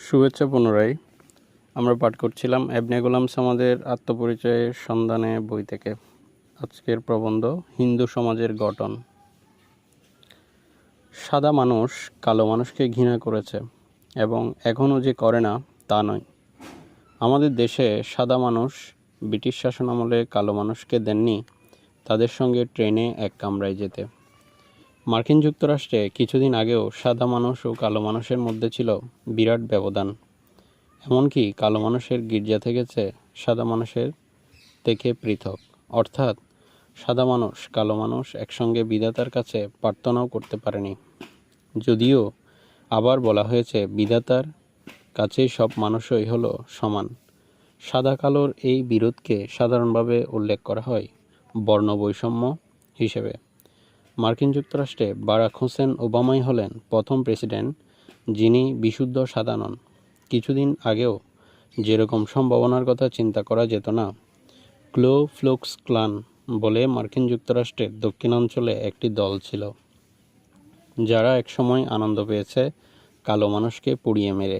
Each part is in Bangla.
শুভেচ্ছা পুনরায়। আমরা পাঠ করছিলাম এবনে গোলাম সামাদের আত্মপরিচয়ের সন্ধানে বই থেকে। আজকের প্রবন্ধ হিন্দু সমাজের গঠন। সাদা মানুষ কালো মানুষকে ঘৃণা করেছে এবং এখনও যে করে না তা নয়। আমাদের দেশে সাদা মানুষ ব্রিটিশ শাসনামলে কালো মানুষকে দেননি তাদের সঙ্গে ট্রেনে এক কামরায় যেতে। মার্কিন যুক্তরাষ্ট্রে কিছুদিন আগেও সাদা মানুষ ও কালো মানুষের মধ্যে ছিল বিরাট ব্যবধান। এমনকি কালো মানুষের গির্জা থেকেছে সাদা মানুষের থেকে পৃথক, অর্থাৎ সাদা মানুষ কালো মানুষ একসঙ্গে বিধাতার কাছে প্রার্থনাও করতে পারেনি। যদিও আবার বলা হয়েছে বিধাতার কাছেই সব মানুষই হলো সমান। সাদা কালোর এই বিরোধকে সাধারণভাবে উল্লেখ করা হয় বর্ণ বৈষম্য হিসেবে। মার্কিন যুক্তরাষ্ট্রে বারাক হোসেন ওবামাই হলেন প্রথম প্রেসিডেন্ট যিনি বিশুদ্ধ সাদা নন। কিছুদিন আগেও যেরকম সম্ভাবনার কথা চিন্তা করা যেত না, ক্লো ফ্লুক্স ক্লান বলে মার্কিন যুক্তরাষ্ট্রের দক্ষিণাঞ্চলে একটি দল ছিল, যারা একসময় আনন্দ পেয়েছে কালো মানুষকে পুড়িয়ে মেরে।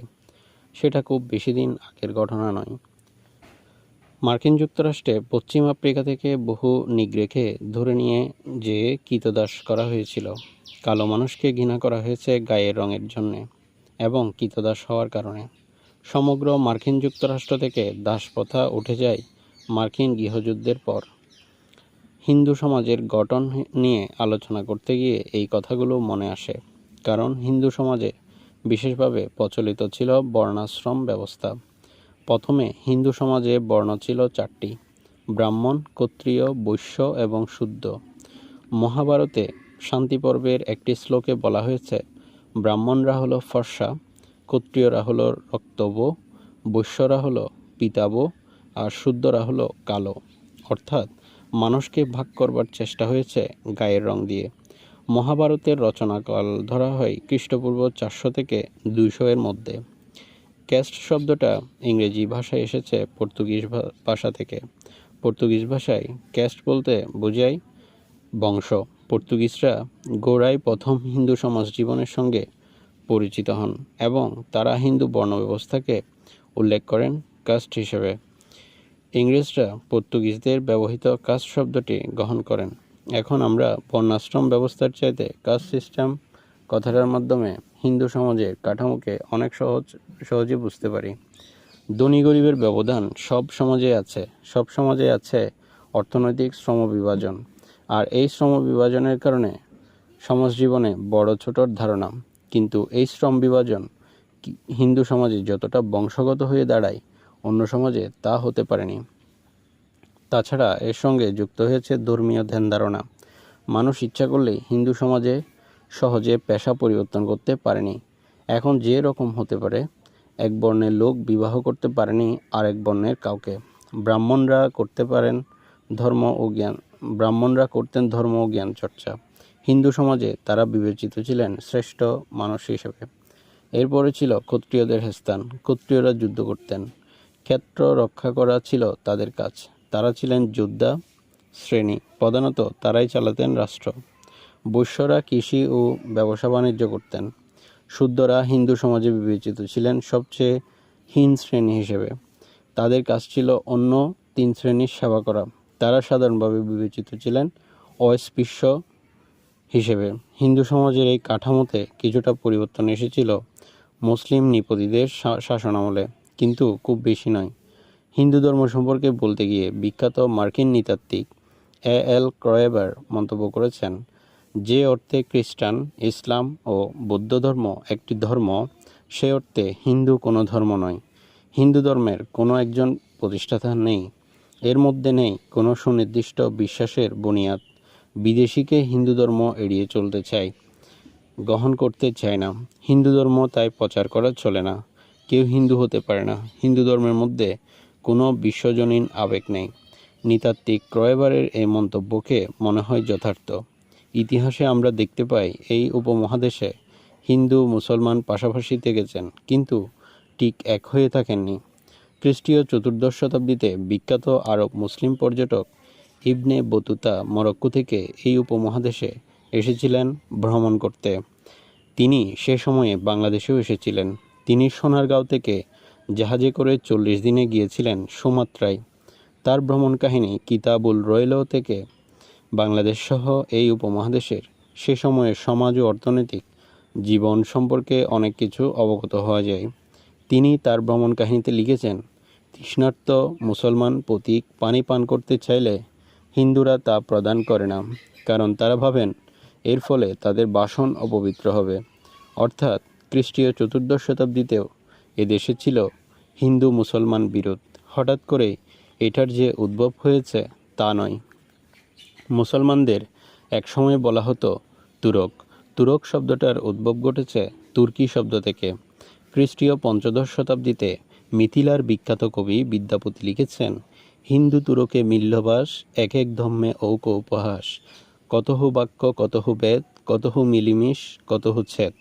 সেটা খুব বেশি দিন আগের ঘটনা নয়। মার্কিন যুক্তরাষ্ট্রে পশ্চিম আফ্রিকা থেকে বহু নিগ্রেকে ধরে নিয়ে যে কৃতদাস করা হয়েছিল। কালো মানুষকে ঘৃণা করা হয়েছে গায়ের রঙের জন্যে এবং কৃতদাস হওয়ার কারণে। সমগ্র মার্কিন যুক্তরাষ্ট্র থেকে দাসপ্রথা উঠে যায় মার্কিন গৃহযুদ্ধের পর। হিন্দু সমাজের গঠন নিয়ে আলোচনা করতে গিয়ে এই কথাগুলো মনে আসে, কারণ হিন্দু সমাজে বিশেষভাবে প্রচলিত ছিল বর্ণাশ্রম ব্যবস্থা। প্রথমে হিন্দু সমাজে বর্ণ ছিল চারটি: ব্রাহ্মণ, ক্ষত্রিয়, বৈশ্য এবং শূদ্র। মহাভারতে শান্তি পর্বের একটি শ্লোকে বলা হয়েছে, ব্রাহ্মণরা হলো ফর্সা, ক্ষত্রিয়রা হলো রক্তব, বৈশ্যরা হলো পীতাভ আর শূদ্ররা হলো কালো। অর্থাৎ মানুষকে ভাগ করবার চেষ্টা হয়েছে গায়ের রং দিয়ে। মহাভারতের রচনাকাল ধরা হয় খ্রিস্টপূর্ব 400 থেকে 200 এর মধ্যে। ক্যাস্ট শব্দটা ইংরেজি ভাষায় এসেছে পর্তুগিজ ভাষা থেকে। পর্তুগিজ ভাষায় ক্যাস্ট বলতে বোঝায় বংশ। পর্তুগিজরা গোড়ায় প্রথম হিন্দু সমাজ জীবনের সঙ্গে পরিচিত হন এবং তারা হিন্দু বর্ণব্যবস্থাকে উল্লেখ করেন কাস্ট হিসেবে। ইংরেজরা পর্তুগিজদের ব্যবহৃত কাস্ট শব্দটি গ্রহণ করেন। এখন আমরা বর্ণাশ্রম ব্যবস্থার চাইতে কাস্ট সিস্টেম কথাটার মাধ্যমে হিন্দু সমাজের কাঠামোকে অনেক সহজে বুঝতে পারি। ধনী গরিবের ব্যবধান সব সমাজে আছে অর্থনৈতিক শ্রম বিভাজন। আর এই শ্রম বিভাজনের কারণে সমাজ জীবনে বড় ছোটর ধারণা। কিন্তু এই শ্রম বিভাজন হিন্দু সমাজে যতটা বংশগত হয়ে দাঁড়ায়, অন্য সমাজে তা হতে পারেনি। তাছাড়া এর সঙ্গে যুক্ত হয়েছে ধর্মীয় ধ্যান ধারণা। মানুষ ইচ্ছা করলেই হিন্দু সমাজে সহজে পেশা পরিবর্তন করতে পারেনি। এখন যে রকম হতে পারে, এক বর্ণের লোক বিবাহ করতে পারেনি আরেক বর্ণের কাউকে। ব্রাহ্মণরা করতেন ধর্ম ও জ্ঞান চর্চা। হিন্দু সমাজে তারা বিবেচিত ছিলেন শ্রেষ্ঠ মানুষ হিসেবে। এরপরে ছিল ক্ষত্রিয়দের স্থান। ক্ষত্রিয়রা যুদ্ধ করতেন, ক্ষেত্র রক্ষা করা ছিল তাদের কাজ। তারা ছিলেন যোদ্ধা শ্রেণী, প্রধানত তারাই চালাতেন রাষ্ট্র। বৈশ্যরা কৃষি ও ব্যবসা বাণিজ্য করতেন। শূদ্ররা হিন্দু সমাজে বিবেচিত ছিলেন সবচেয়ে হীন শ্রেণী হিসেবে। তাদের কাজ ছিল অন্য 3 শ্রেণীর সেবা করা। তারা সাধারণভাবে বিবেচিত ছিলেন অস্পৃশ্য হিসেবে। হিন্দু সমাজের এই কাঠামোতে কিছুটা পরিবর্তন এসেছিল মুসলিম নৃপতিদের শাসনামলে, কিন্তু খুব বেশি নয়। হিন্দু ধর্ম সম্পর্কে বলতে গিয়ে বিখ্যাত মার্কিন নৃতাত্ত্বিক এ.এল. ক্রয়েবার মন্তব্য করেছেন, যে অর্থে খ্রিস্টান, ইসলাম ও বৌদ্ধ ধর্ম একটি ধর্ম, সে অর্থে হিন্দু কোনো ধর্ম নয়। হিন্দু ধর্মের কোনো একজন প্রতিষ্ঠাতা নেই, এর মধ্যে নেই কোনো সুনির্দিষ্ট বিশ্বাসের বুনিয়াদ। বিদেশিকে হিন্দু ধর্ম এড়িয়ে চলতে চায়, গ্রহণ করতে চায় না। হিন্দু ধর্ম তাই প্রচার করা চলে না। কেউ হিন্দু হতে পারে না। হিন্দু ধর্মের মধ্যে কোনো বিশ্বজনীন আবেগ নেই। নৃতাত্ত্বিক ক্রয়েবারের এই মন্তব্যকে মনে হয় যথার্থ। ইতিহাসে আমরা দেখতে পাই এই উপমহাদেশে হিন্দু মুসলমান পাশাপাশি থেকেছেন, কিন্তু ঠিক এক হয়ে থাকেননি। খ্রিস্টীয় 4র্দশ শতাব্দীতে বিখ্যাত আরব মুসলিম পর্যটক ইবনে বতুতা মরক্কো থেকে এই উপমহাদেশে এসেছিলেন ভ্রমণ করতে। তিনি সে সময়ে বাংলাদেশেও এসেছিলেন। তিনি সোনারগাঁও থেকে জাহাজে করে 40 দিনে গিয়েছিলেন সুমাত্রায়। তার ভ্রমণ কাহিনী কিতাবুল রয়্যাল থেকে বাংলাদেশ সহ এই উপমহাদেশের সে সময়ের সমাজ ও অর্থনৈতিক জীবন সম্পর্কে অনেক কিছু অবগত হওয়া যায়। তিনি তার ভ্রমণ কাহিনীতে লিখেছেন, তৃষ্ণার্ত মুসলমান পথিক পানি পান করতে চাইলে হিন্দুরা তা প্রদান করে না, কারণ তারা ভাবেন এর ফলে তাদের বাসন অপবিত্র হবে। অর্থাৎ খ্রিস্টীয় 14 শতাব্দীতেও এদেশে ছিল হিন্দু মুসলমান বিরোধ। হঠাৎ করে এটার যে উদ্ভব হয়েছে তা নয়। মুসলমানদের একসময় বলা হতো তুরক। তুরক শব্দটার উদ্ভব ঘটেছে তুর্কি শব্দ থেকে। খ্রিস্টীয় 15 শতাব্দীতে মিথিলার বিখ্যাত কবি বিদ্যাপতি লিখেছেন, হিন্দু তুরকে মিল্লবাস, এক এক ধম্মে ঔক উপহাস, কতহু বাক্য কতহু বেদ, কতহু মিলিমিশ কতহু ছেদ।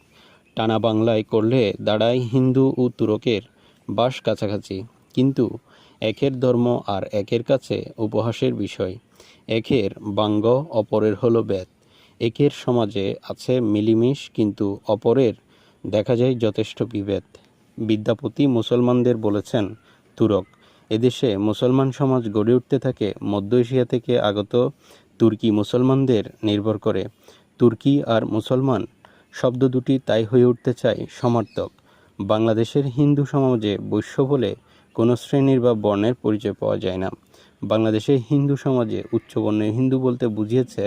টানা বাংলায় করলে দাঁড়ায় হিন্দু ও তুরকের বাস কাছাকাছি, কিন্তু একের ধর্ম আর একের কাছে উপহাসের বিষয়। একের বাঙ্গ অপরের হলো বেদ। একের সমাজে আছে মিলিমিশ, কিন্তু অপরের দেখা যায় যথেষ্ট বিভেদ। বিদ্যাপতি মুসলমানদের বলেছেন তুরক। এদেশে মুসলমান সমাজ গড়ে উঠতে থাকে মধ্য এশিয়া থেকে আগত তুর্কি মুসলমানদের নির্ভর করে। তুর্কি আর মুসলমান শব্দ দুটি তাই হয়ে উঠতে চায় সমার্থক। বাংলাদেশের হিন্দু সমাজে বৈশ্য বলে কোনো শ্রেণীর বা বর্ণের পরিচয় পাওয়া যায় না। বাংলাদেশের হিন্দু সমাজে উচ্চবর্ণের হিন্দু বলতে বুঝিয়েছে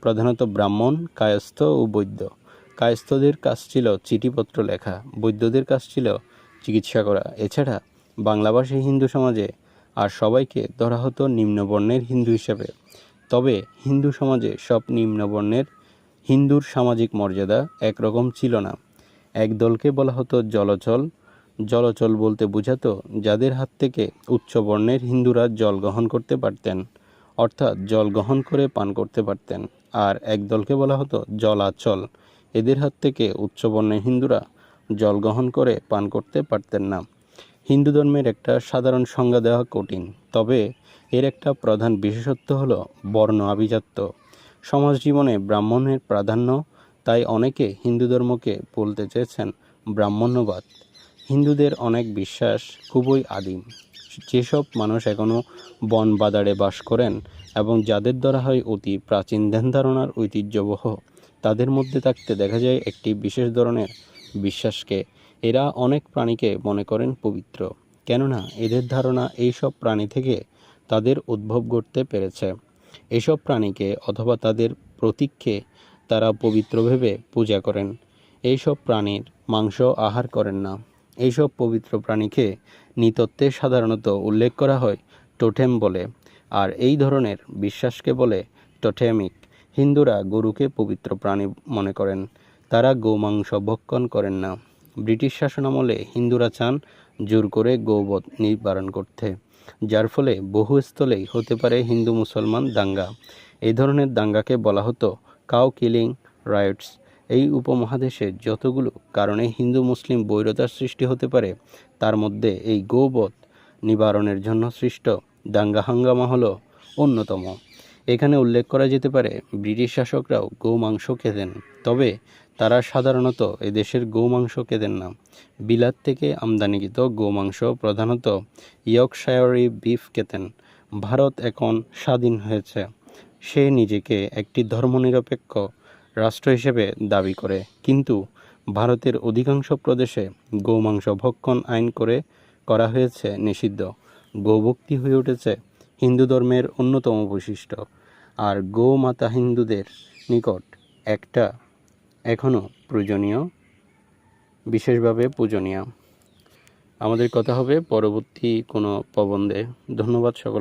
প্রধানত ব্রাহ্মণ, কায়স্থ ও বৈদ্য। কায়স্থদের কাজ ছিল চিঠিপত্র লেখা, বৈদ্যদের কাজ ছিল চিকিৎসা করা। এছাড়া বাংলাভাষী হিন্দু সমাজে আর সবাইকে ধরা হতো নিম্নবর্ণের হিন্দু হিসেবে। তবে হিন্দু সমাজে সব নিম্নবর্ণের হিন্দুর সামাজিক মর্যাদা একরকম ছিল না। এক দলকে বলা হতো জলচল। জলচল বলতে বোঝাতো যাদের হাত থেকে উচ্চবর্ণের হিন্দুরা জল গ্রহণ করতে পারতেন, অর্থাৎ জল গ্রহণ করে পান করতে পারতেন। আর এক দলকে বলা হতো জলাচল। এদের হাত থেকে উচ্চবর্ণের হিন্দুরা জল গ্রহণ করে পান করতে পারতেন না। হিন্দু ধর্মের একটা সাধারণ সংজ্ঞা দেওয়া কঠিন, তবে এর একটা প্রধান বিশেষত্ব হলো বর্ণ আভিজাত্য। সমাজ জীবনে ব্রাহ্মণের প্রাধান্য, তাই অনেকে হিন্দু ধর্মকে বলতে চেয়েছেন ব্রাহ্মণ্যবাদ। হিন্দুদের অনেক বিশ্বাস খুবই আদিম। যেসব মানুষ এখনও বন বাদাড়ে বাস করেন এবং যাদের ধরা হয় অতি প্রাচীন ধ্যান ধারণার ঐতিহ্যবহ, তাদের মধ্যে থাকতে দেখা যায় একটি বিশেষ ধরনের বিশ্বাসকে। এরা অনেক প্রাণীকে মনে করেন পবিত্র, কেননা এদের ধারণা এইসব প্রাণী থেকে তাদের উদ্ভব ঘটতে পেরেছে। এসব প্রাণীকে অথবা তাদের প্রতীককে তারা পবিত্র ভেবে পূজা করেন। এইসব প্রাণীর মাংস আহার করেন না। এইসব পবিত্র প্রাণীকে নৃতত্ত্বে সাধারণত উল্লেখ করা হয় টোটেম বলে, আর এই ধরনের বিশ্বাসকে বলে টোটেমিক। হিন্দুরা গরুকে পবিত্র প্রাণী মনে করেন। তারা গোমাংস ভক্ষণ করেন না। ব্রিটিশ শাসনামলে হিন্দুরা চান জোর করে গোবধ নিবারণ করতে, যার ফলে বহু স্থলেই হতে পারে হিন্দু মুসলমান দাঙ্গা। এই ধরনের দাঙ্গাকে বলা হতো কাউ কিলিং রাইটস। এই উপমহাদেশে যতগুলো কারণে হিন্দু মুসলিম বৈরতার সৃষ্টি হতে পারে, তার মধ্যে এই গোবধ নিবারণের জন্য সৃষ্ট দাঙ্গা হাঙ্গামা হলো অন্যতম। এখানে উল্লেখ করা যেতে পারে ব্রিটিশ শাসকরাও গোমাংস খেতেন, তবে তারা সাধারণত এদেশের গোমাংস খেতেন না। বিলাত থেকে আমদানিকৃত গোমাংস, প্রধানত ইয়র্কশায়ারি বিফ খেতেন। ভারত এখন স্বাধীন হয়েছে, সে নিজেকে একটি ধর্মনিরপেক্ষ রাষ্ট্র হিসেবে দাবি করে, কিন্তু ভারতের অধিকাংশ প্রদেশে গোমাংস ভক্ষণ আইন করা হয়েছে নিষিদ্ধ। গোভক্তি হয়ে উঠেছে হিন্দু ধর্মের অন্যতম বৈশিষ্ট্য, আর গোমাতা হিন্দুদের নিকট একটা এখনও প্রয়োজনীয়, বিশেষভাবে পূজনীয়। আমাদের কথা হবে পরবর্তী কোনো প্রবন্ধে। ধন্যবাদ সকল।